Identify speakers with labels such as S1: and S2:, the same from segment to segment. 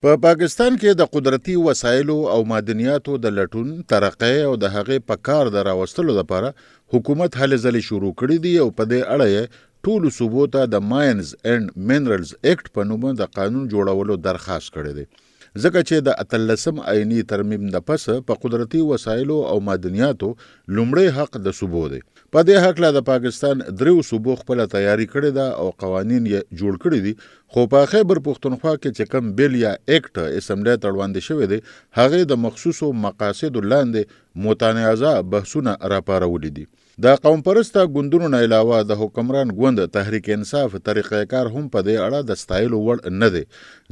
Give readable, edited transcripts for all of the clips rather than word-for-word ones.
S1: په پاکستان کې د قدرتي وسایلو او معدنیاتو د لټون، ترقۍ او د هغې په کار د راوستلو لپاره حکومت هلې ځلې شروع کړي دي او په دې اړه یې ټولو صوبو ته د ماینز اینډ منرلز ایکټ په نوم د قانون جوړولو درخواست کړی دی، ځکه چې د 18 آئینی ترمیم د پسه په قدرتي وسایلو او معدنیاتو لومړی حق د صوبو دی. په دې هکله د پاکستان دریو صوبو خپله تیاری کړې ده او قوانین یې جوړ کړي دي، خو په خیبر پښتونخوا کې چې کوم بیل یا ایکټ اسمبلی ته وړاندې شوی دی هغې د مخصوصو مقاصدو لاندې متنازع بحثونه راپارولي دي. د قوم پرسته ګوندونو نه علاوه د حکمران ګوند تحریک انصاف طریقه کار هم په دې اړه د ستایلو وړ نه دی،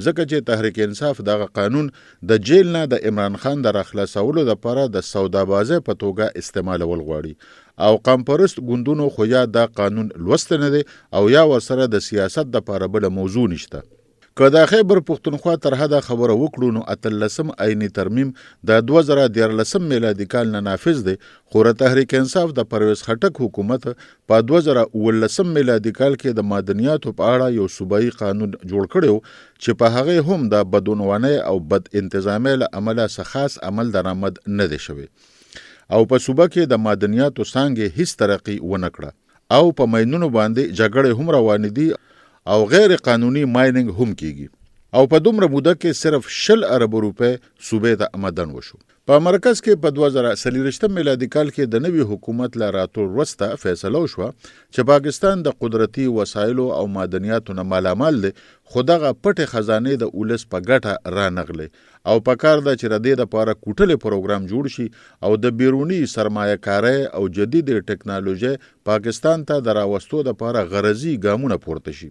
S1: ځکه چې تحریک انصاف دغه قانون د جیل نه د عمران خان د راخلاصولو لپاره د سودابازۍ په توګه استعمالول غواړي او قوم پرست ګوندونو خو یا دا قانون لوسته نه دی او یا ورسره د سیاست دپاره بله موضوع نشته. که د خیبر پښتونخوا تر حده خبره وکړو نو 18 آئینی ترمیم د 2014 میلادي کال نه نافذ دی، خو تحریک انصاف د پرویز خټک حکومت په 2019 میلادي کال کې د معدنیاتو په اړه یو صوبایي قانون جوړ کړی چې په هغې هم د بدعنوانۍ او بد انتظامۍ له امله څه خاص عمل درآمد نه دی شوی او په صوبه کې د معدنیاتو څانګې هیڅ ترقي ونه کړه او په ماینونو باندې جګړې هم روانې دي او غیر قانوني مایننګ هم کیږي او په دومره موده کې صرف 10 ارب روپۍ صوبې ته آمدن وشو. په مرکز کې په 2023 میلادي کال کې د نوي حکومت له راتلو وروسته فیصله وشوه چې پاکستان د قدرتي وسایلو او معدنیاتو نه مالامال دی، خو دغه پټې خزانې د ولس په ګټه رانغلي او په کار ده چې د دې دپاره کوټلې پروګرام جوړ شي او د بیروني سرمایه کارۍ او جدید ټکنالوژۍ پاکستان ته د راوستو دپاره غرضي ګامونه پورته شي.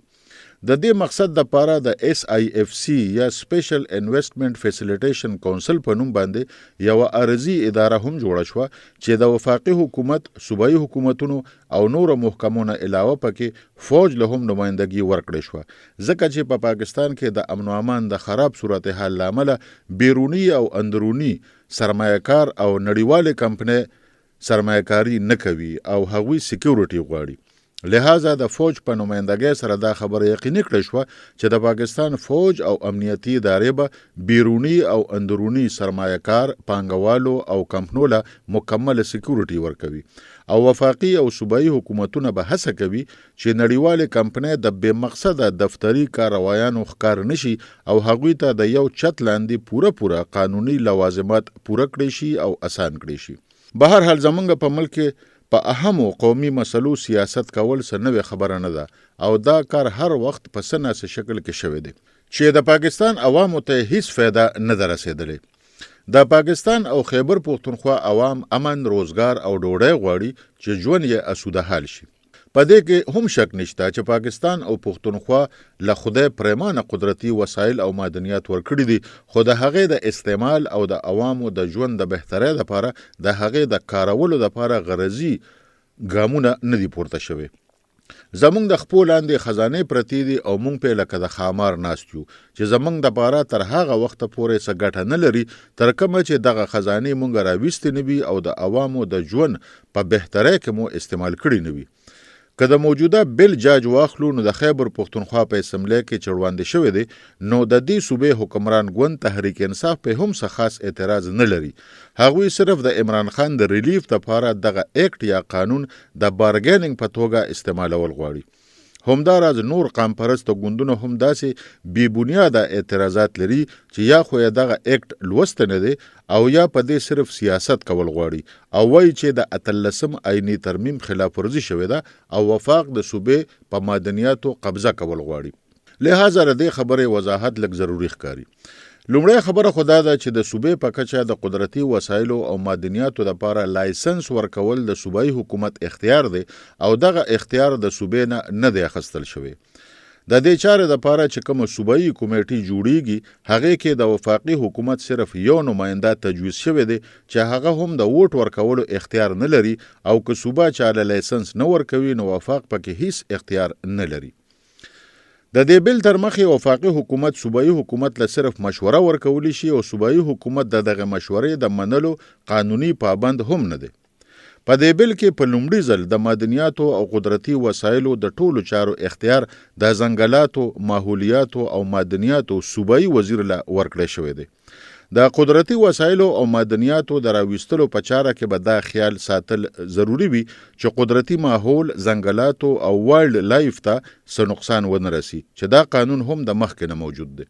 S1: د دې مقصد دپاره د SIFC یا سپیشل انویسټمنټ فیسیلیټیشن کونسل په نوم باندې یوه عرضي اداره هم جوړه شوه چې د وفاقي حکومت، صوبایي حکومتونو او نورو محکمو نه علاوه پکې فوج له هم نمایندګي ورکړې شوه، ځکه چې په پاکستان کې د امن و امان د خراب صورتحال له امله بیروني او اندروني سرمایه کار او نړیوالې کمپنۍ سرمایه کاري نه کوي او هغوی سکیورټي غواړي. لہذا د فوج په نمایندګۍ سره دا خبره یقیني کړې شوه چې د پاکستان فوج او امنیتي ادارې به بیروني او اندروني سرمایه کار پانګوالو او کمپنو له مکمل سکیورټي ورکوي او وفاقي او صوبایي حکومتونه به هڅه کوي چې نړیوالې کمپنۍ د بې مقصده دفتري کاروایانو ښکار نشي او هغوی ته د یو چت لاندې پوره قانوني لوازمات پوره کړی شي او اسان کړی شي. به هر حال زمونږ په ملک کې په اهمو قومي مسلو سیاست کول څه نوې خبره نه ده او دا کار هر وخت په څه ناسې شکل کې شوی دی چې د پاکستان عوامو ته هیڅ فایده نه ده رسېدلی. د پاکستان او خیبر پښتونخوا عوام امن، روزګار او ډوډۍ غواړي چې ژوند یې اسوده حال شي. په دې کې هم شک نشته چې پاکستان او پښتونخوا له خدای پریمانه قدرتي وسایل او معدنیات ورکړي دي، خو د هغې د استعمال او د عوامو د ژوند د بهترۍ لپاره د هغې د کارولو لپاره غرضي ګامونه نه دي پورته شوي. زمونږ د خپو لاندې خزانې پرتې دي او مونږ پې لکه د خامار ناست یو چې زمونږ دپاره تر هغه وخته پورې څه ګټه نه لري تر کومه چې دغه خزانې مونږ راویستې نه وي او د عوامو د ژوند په بهترۍ کې مو استعمال کړي نه وي. که د موجوده بیل جاج واخلو نو د خیبر پښتونخوا په اسمبلی کې چې وړاندې شوی دی نو د دې صوبې حکمران ګوند تحریک انصاف په هم څه خاص اعتراض نه لري. هغوی صرف د عمران خان د ریلیف لپاره دغه ایکټ یا قانون د بارګیننګ په توګه استعمالول غواړي. همداراز نور قوم پرسته ګوندونه هم داسې بې بنیاده اعتراضات لري چې یا خو یې دغه ایکټ لوسته نه دی او یا په دې صرف سیاست کول غواړي او وایي چې د 18 آئیني ترمیم خلاف ورزي شوې ده او وفاق د صوبې په معدنیاتو قبضه کول غواړي. لہذا د دې خبرې وضاحت لږ ضروري ښکاري. لومړی خبره خو دا ده چې د صوبې په کچه د قدرتي وسایلو او معدنیاتو لپاره لایسنس ورکول د صوبایي حکومت اختیار دی او دغه اختیار د صوبې نه دی اخیستل شوی. د دې چارې دپاره چې کومه صوبایي کمیټې جوړیږي هغې کې د وفاقي حکومت صرف یو نماینده تجویز شوی دی چې هغه هم د ووټ ورکولو اختیار نه لري او که صوبه چاله لایسنس نه ورکوي نو وفاق پکې هیڅ اختیار نه لري. د دې بیل تر مخې وفاقي حکومت صوبایي حکومت له صرف مشوره ورکولی شي او صوبایي حکومت د دغه مشورې د منلو قانوني پابند هم نه دی. په دې بل کې په لومړي ځل د معدنیاتو او قدرتي وسایلو د ټولو چارو اختیار د ځنګلاتو، ماحولیاتو او معدنیاتو صوبایي وزیر له ورکړی شوی دی. د قدرتي وسایلو او معدنیاتو د راویستلو په چاره کې به دا خیال ساتل ضروری وي چې قدرتي ماحول، ځنګلاتو او وایلډ لایف ته څه نقصان ونه رسي، چې دا قانون هم د مخکې نه موجود دی.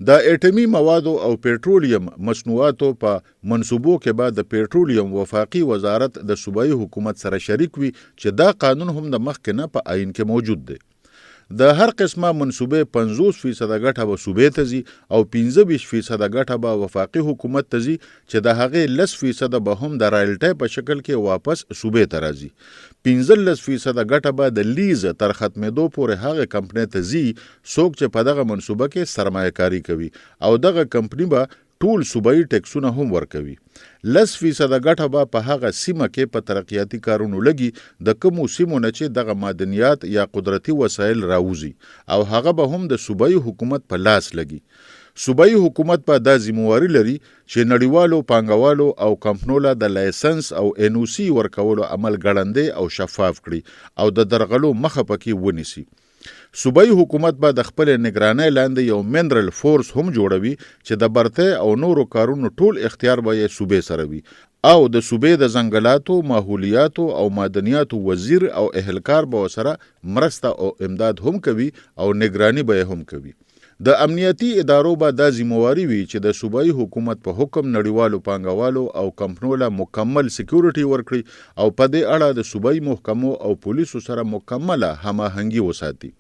S1: د اټومي موادو او پېټرولیم مصنوعاتو په منصوبو کې به د پېټرولیم وفاقي وزارت د صوبایي حکومت سره شریک وي، چې دا قانون هم د مخکې نه په آئین کې موجود دی. د هر قسمه منصوبې 50% ګټه به صوبې ته ځي او 25% ګټه به وفاقي حکومت ته ځي، چې د هغې 10% به هم د رایلټۍ په شکل کې واپس صوبې ته راځي. 15% ګټه به د لیز تر ختمېدو پورې هغه کمپنۍ ته ځي څوک چې په دغه منصوبه کې سرمایه کاري کوي او دغه کمپنۍ به ټول صوبایي ټیکسونه هم ورکوي. 10% ګټه به په هغه سیمه کې په ترقیاتي کارونو لګي د کومو سیمو نه چې دغه معدنیات یا قدرتي وسایل راوځي او هغه به هم د صوبایي حکومت په لاس لګي. صوبایي حکومت په دا ذمہواري لري چې نړیوالو پانګوالو او کمپنو له د لایسنس او NOC ورکولو عمل ګړندی او شفاف کړي او د درغلو مخه پکې ونیسي. صوبایي حکومت به د خپل نگرانۍ لاندې یو منرل فورس هم جوړوي چې د برتۍ او نورو کارونو ټول اختیار به یې صوبې سره وي او د صوبې د ځنګلاتو، ماحولیاتو او معدنیاتو وزیر او اهلکار به ورسره مرسته او امداد هم کوي او نگرانی به هم کوي. د امنیتي ادارو به دا ذمہواري وي چې د صوبایي حکومت په حکم نړیوالو پانګوالو او کمپنو له مکمل سکیورټي ورکړي او په دې اړه د صوبایي محکمو او پولیسو سره مکمله هماهنګي وساتي.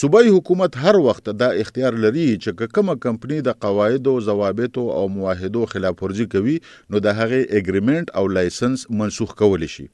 S1: صوبایي حکومت هر وخت دا اختیار لري چې کومه کمپنۍ د قواعدو، ضوابطو او معاهدو خلاف ورزي کوي نو د هغې اګریمنټ او لایسنس منسوخ کولی شي.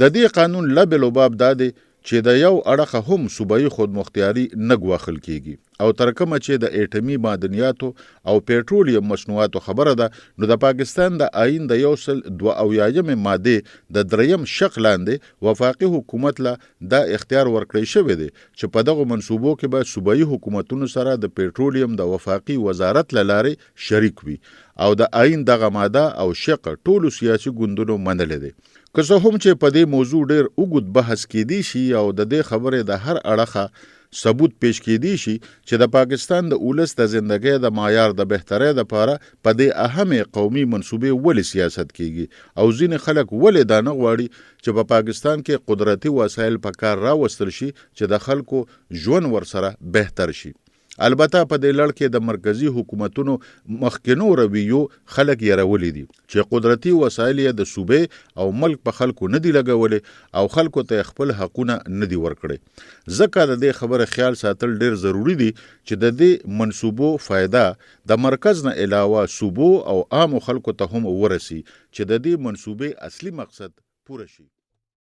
S1: د دې قانون لبل باب دا دی چې د یو اړخه هم صوبایي خودمختیاري نه ګواښل کیږي او تر کومه چې د اټومي معدنیاتو او پېټرولیم مصنوعاتو خبره ده نو د پاکستان د آئین د 172 مادې د 3 شق لاندې وفاقي حکومت له دا اختیار ورکړی شوی دی چې په دغه منصوبو کې به صوبایي حکومتونو سره د پېټرولیم د وفاقي وزارت له لارې شریک وي او د آئین دغه ماده او شق ټولو سیاسي ګوندونو منلې دی. که څه هم چې په دې موضوع ډېر اوږد بحث کېدی شي او د دې خبرې د هر اړخه ثبوت پیش کېدی شي چې د پاکستان د اولس د زندګۍ د معیار د بهترۍ لپاره په دې اهمې قومي منصوبې ولې سیاست کېږي او ځینې خلک ولې دا نه غواړي چې په پاکستان کې قدرتي وسایل په کار راوستل شي چې د خلکو ژوند ورسره بهتر شي. البته په دې لړ کې د مرکزی حکومتونو مخکینو رویو خلک یې دي چې قدرتي وسایل یې د صوبې او ملک په خلکو نه دي لګولې او خلکو ته خپل حقونه نه دي ورکړي. ځکه د دې خبره خیال ساتل ډیر ضروری دي چې د دې منصوبو فایده د مرکز نه علاوه صوبو او عام خلکو ته هم ورسي چې د دې منصوبې اصلي مقصد پوره شي.